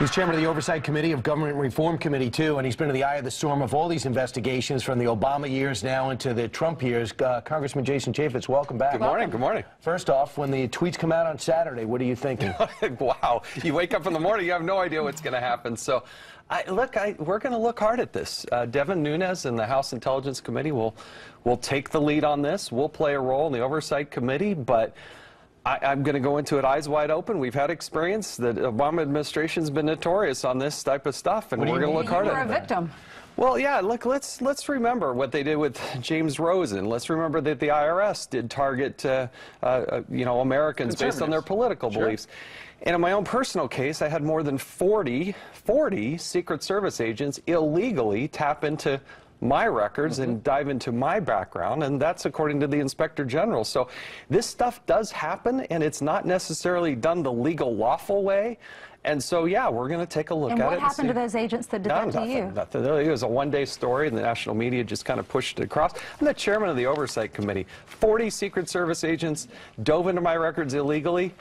He's chairman of the Oversight Committee of Government Reform Committee, too, and he's been in the eye of the storm of all these investigations from the Obama years now into the Trump years. Congressman Jason Chaffetz, welcome back. Good morning. Good morning. First off, when the tweets come out on Saturday, what are you thinking? Wow. You wake up in the morning, you have no idea what's going to happen. So, we're going to look hard at this. Devin Nunes and the House Intelligence Committee will take the lead on this. We'll play a role in the Oversight Committee, but I'm going to go into it eyes wide open. We've had experience. The Obama administration's been notorious on this type of stuff, and we're going to look hard at it. You were a victim. Well, yeah, look, let's remember what they did with James Rosen. Let's remember that the IRS did target, Americans based on their political beliefs. And in my own personal case, I had more than 40 Secret Service agents illegally tap into my records and dive into my background, and that's according to the Inspector General. So this stuff does happen, and it's not necessarily done the legal, lawful way. And so, yeah, we're going to take a look at it. And what happened to those agents that did that to you? Nothing. It was a one-day story, and the national media just kind of pushed it across. I'm the chairman of the Oversight Committee. 40 Secret Service agents dove into my records illegally.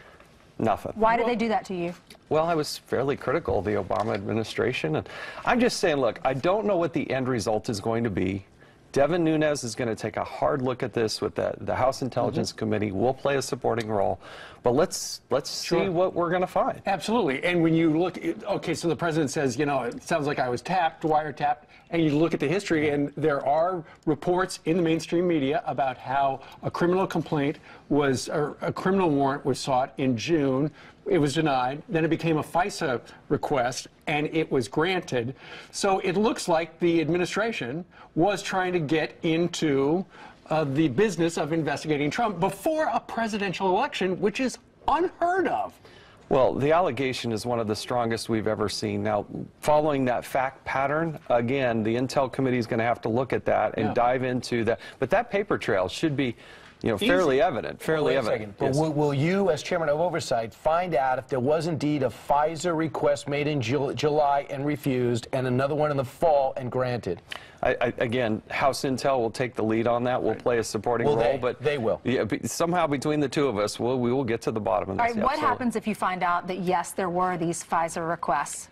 Nothing. Why did they do that to you? Well, I was fairly critical of the Obama administration, and I'm just saying, look, I don't know what the end result is going to be. Devin Nunes is going to take a hard look at this with the House Intelligence Committee. We'll play a supporting role, but let's see what we're going to find. Absolutely. And when you look, okay, so the president says, you know, it sounds like I was tapped, wiretapped, and you look at the history, and there are reports in the mainstream media about how a criminal complaint was, or a criminal warrant was sought in June. It was denied. Then it became a FISA request, and it was granted. So it looks like the administration was trying to get into the business of investigating Trump before a presidential election, which is unheard of. Well, the allegation is one of the strongest we've ever seen. Now, following that fact pattern, again, the Intel Committee is going to have to look at that and dive into that. But that paper trail should be, fairly evident. Fairly evident. Yes. Will you, as chairman of Oversight, find out if there was indeed a FISA request made in July and refused, and another one in the fall and granted? Again, House Intel will take the lead on that. We'll play a supporting role, but they will. Yeah, somehow between the two of us, we will get to the bottom of this. All right, what happens if you find out that yes, there were these FISA requests?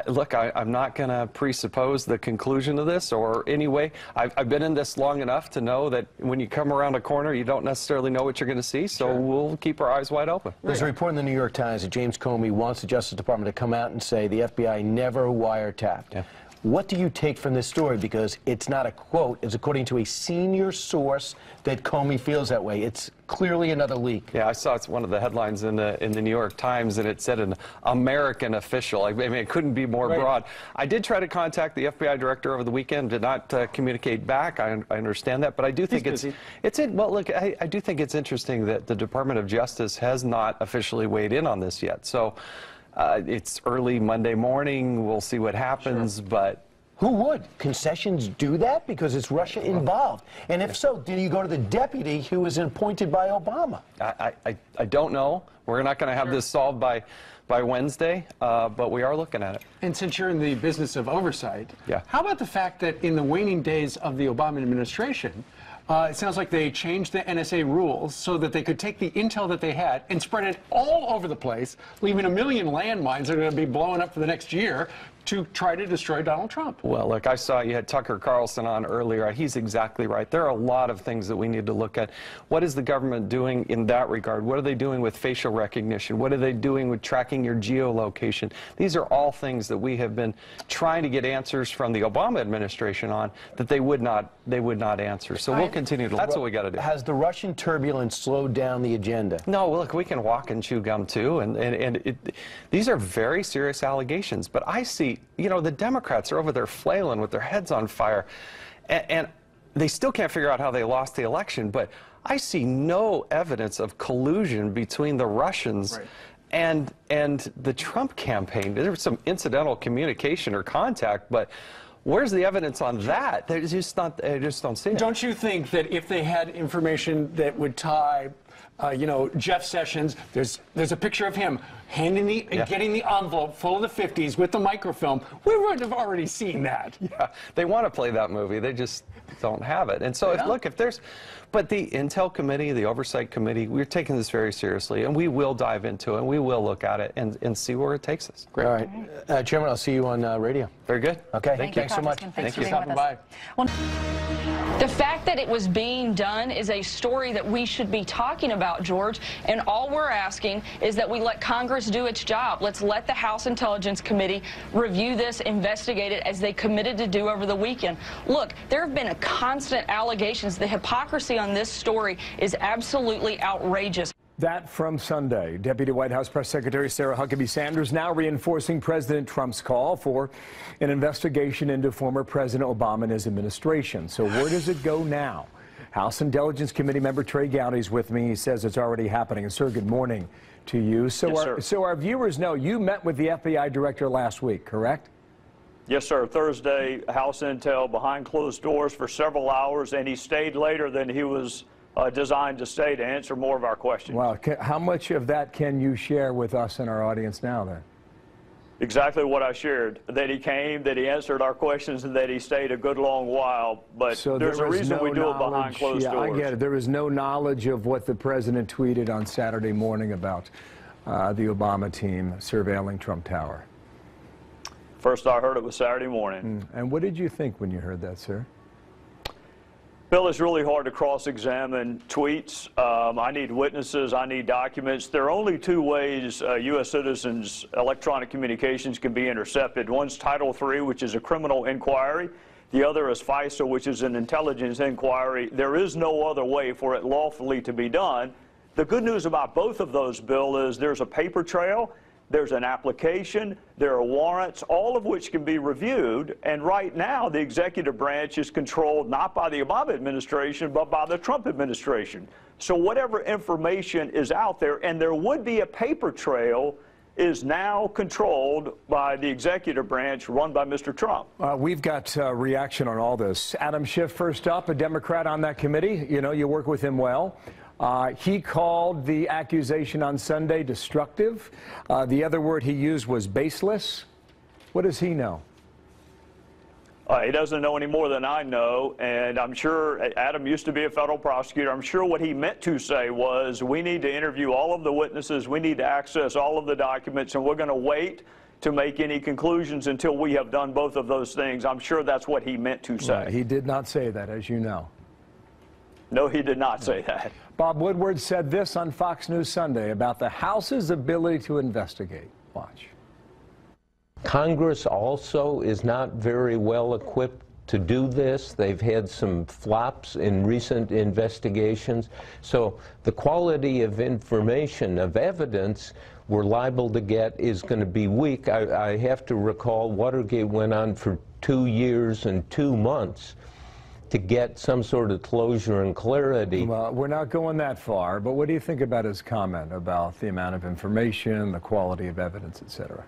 Look, I'm not going to presuppose the conclusion of this, or anyway, I've been in this long enough to know that when you come around a corner, you don't necessarily know what you're going to see, so we'll keep our eyes wide open. There's a report in the New York Times that James Comey wants the Justice Department to come out and say the FBI never wiretapped. Yeah. What do you take from this story? Because it's not a quote. It's according to a senior source that Comey feels that way. It's clearly another leak. Yeah, I saw it's one of the headlines in the New York Times, and it said an American official. I mean, it couldn't be more broad. I did try to contact the FBI director over the weekend. Did not communicate back. I understand that, but I do think well, look, I do think it's interesting that the Department of Justice has not officially weighed in on this yet. So. It's early Monday morning. We'll see what happens, but... Who would? Concessions do that? Because it's Russia involved. And if so, do you go to the deputy who was appointed by Obama? I don't know. We're not going to have this solved by Wednesday, but we are looking at it. And since you're in the business of oversight, how about the fact that in the waning days of the Obama administration, it sounds like they changed the NSA rules so that they could take the intel that they had and spread it all over the place, leaving 1 million landmines that are going to be blowing up for the next year to try to destroy Donald Trump. Well, look, I saw you had Tucker Carlson on earlier. He's exactly right. There are a lot of things that we need to look at. What is the government doing in that regard? What are they doing with facial recognition? What are they doing with tracking your geolocation? These are all things that we have been trying to get answers from the Obama administration on that they would not answer. So we'll continue to. That's what we got to do. Has the Russian turbulence slowed down the agenda? No, look, we can walk and chew gum too, and these are very serious allegations. But I see, the Democrats are over there flailing with their heads on fire, and they still can't figure out how they lost the election. But I see no evidence of collusion between the Russians and the Trump campaign. There was some incidental communication or contact, but where's the evidence on that? They just don't see it. Don't you think that if they had information that would tie you know, Jeff Sessions. There's a picture of him getting the envelope full of the 50s with the microfilm. We would have already seen that. Yeah, they want to play that movie. They just don't have it. And so, but the Intel Committee, the Oversight Committee, we're taking this very seriously, and we will dive into it, and we will look at it and see where it takes us. Great. All right. Chairman, I'll see you on radio. Very good. Okay. Thanks so much. Thanks for stopping by. Well, the fact that it was being done is a story that we should be talking about, George, and all we're asking is that we let Congress do its job. Let's let the House Intelligence Committee review this, investigate it, as they committed to do over the weekend. Look, there have been constant allegations. The hypocrisy on this story is absolutely outrageous. That from Sunday. Deputy White House Press Secretary Sarah Huckabee Sanders now reinforcing President Trump's call for an investigation into former President Obama and his administration. So where does it go now? House Intelligence Committee member Trey Gowdy is with me. He says it's already happening. And sir, good morning to you. So our viewers know you met with the FBI director last week, correct? Yes, sir. Thursday, House Intel behind closed doors for several hours, and he stayed later than he was designed to stay to answer more of our questions. Wow. How much of that can you share with us and our audience now, then? Exactly what I shared, that he came, that he answered our questions, and that he stayed a good long while. But so there's a reason we do it behind closed doors. I get it. There was no knowledge of what the president tweeted on Saturday morning about the Obama team surveilling Trump Tower. First I heard it was Saturday morning. And what did you think when you heard that, sir? Bill, it's really hard to cross-examine tweets. I need witnesses. I need documents. There are only two ways U.S. citizens' electronic communications can be intercepted. One's Title III, which is a criminal inquiry. The other is FISA, which is an intelligence inquiry. There is no other way for it lawfully to be done. The good news about both of those, Bill, is there's a paper trail. There's an application, there are warrants, all of which can be reviewed. And right now, the executive branch is controlled not by the Obama administration, but by the Trump administration. So whatever information is out there, and there would be a paper trail, is now controlled by the executive branch run by Mr. Trump. We've got reaction on all this. Adam Schiff, first up, a Democrat on that committee. You know, you work with him well. He called the accusation on Sunday destructive. The other word he used was baseless. What does he know? He doesn't know any more than I know, and I'm sure Adam used to be a federal prosecutor. I'm sure what he meant to say was, we need to interview all of the witnesses, we need to access all of the documents, and we're going to wait to make any conclusions until we have done both of those things. I'm sure that's what he meant to say. He did not say that, as you know. No, he did not say that. Bob Woodward said this on Fox News Sunday about the House's ability to investigate. Watch. Congress also is not very well equipped to do this. They've had some flops in recent investigations. So the quality of information, of evidence we're liable to get is going to be weak. I have to recall Watergate went on for 2 years and 2 months to get some sort of closure and clarity. Well, we're not going that far, but what do you think about his comment about the amount of information, the quality of evidence, et cetera?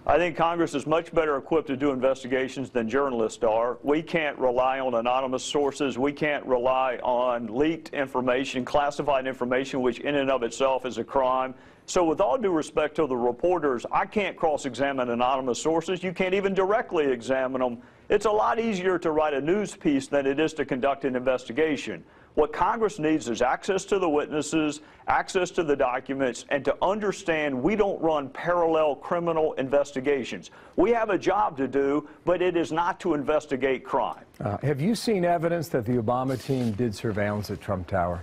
I think Congress is much better equipped to do investigations than journalists are. We can't rely on anonymous sources. We can't rely on leaked information, classified information, which in and of itself is a crime. So with all due respect to the reporters, I can't cross-examine anonymous sources. You can't even directly examine them. It's a lot easier to write a news piece than it is to conduct an investigation. What Congress needs is access to the witnesses, access to the documents, and to understand we don't run parallel criminal investigations. We have a job to do, but it is not to investigate crime. Have you seen evidence that the Obama team did surveillance at Trump Tower?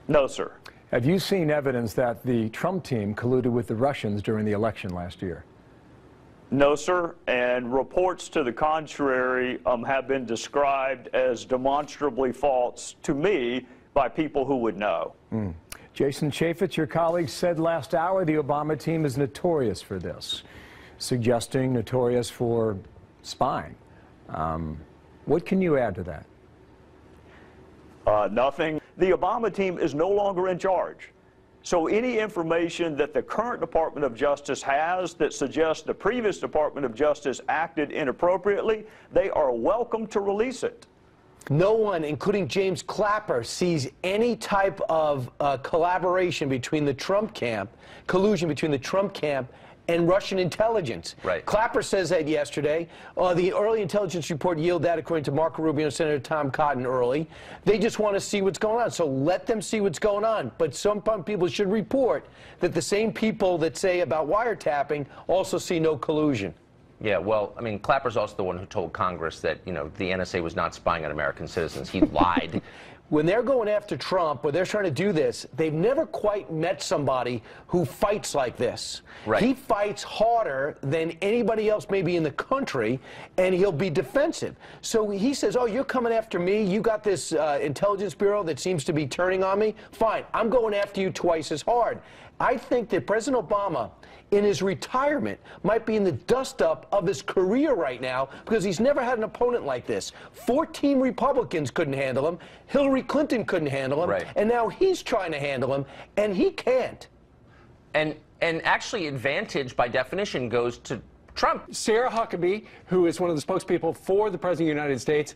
No, sir. Have you seen evidence that the Trump team colluded with the Russians during the election last year? No, sir, and reports to the contrary have been described as demonstrably false to me by people who would know. Jason Chaffetz, your colleague, said last hour the Obama team is notorious for this, suggesting notorious for spying. What can you add to that? Nothing. The Obama team is no longer in charge. So any information that the current Department of Justice has that suggests the previous Department of Justice acted inappropriately, they are welcome to release it. No one, including James Clapper, sees any type of collaboration between the Trump camp, collusion between the Trump camp and Russian intelligence. Right. Clapper says that yesterday. The early intelligence report yielded that, according to Marco Rubio and Senator Tom Cotton early. They just want to see what's going on, so let them see what's going on. But some people should report that the same people that say about wiretapping also see no collusion. Yeah, well, I mean, Clapper's also the one who told Congress that, you know, the NSA was not spying on American citizens. He lied. When they're going after Trump, or they're trying to do this, they've never quite met somebody who fights like this. Right. He fights harder than anybody else maybe in the country, and he'll be defensive. So he says, oh, you're coming after me? You got this intelligence bureau that seems to be turning on me? Fine, I'm going after you twice as hard. I think that President Obama, in his retirement, might be in the dust-up of his career right now, because he's never had an opponent like this. 14 Republicans couldn't handle him. Hillary Clinton couldn't handle him. Right. And now he's trying to handle him, and he can't. And actually, advantage, by definition, goes to Trump. Sarah Huckabee, who is one of the spokespeople for the President of the United States,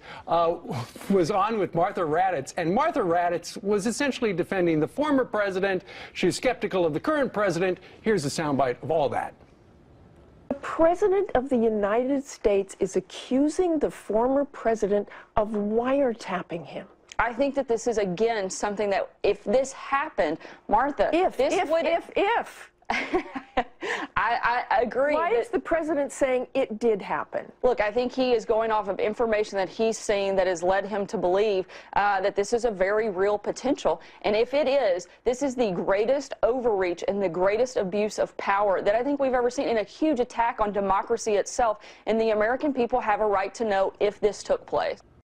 was on with Martha Raddatz, and Martha Raddatz was essentially defending the former president. She was skeptical of the current president. Here's a soundbite of all that. The President of the United States is accusing the former president of wiretapping him. I think that this is, again, something that if this happened, Martha, If. I agree. Why is the president saying it did happen? Look, I think he is going off of information that he's seen that has led him to believe that this is a very real potential. And if it is, this is the greatest overreach and the greatest abuse of power that I think we've ever seen, and a huge attack on democracy itself. And the American people have a right to know if this took place.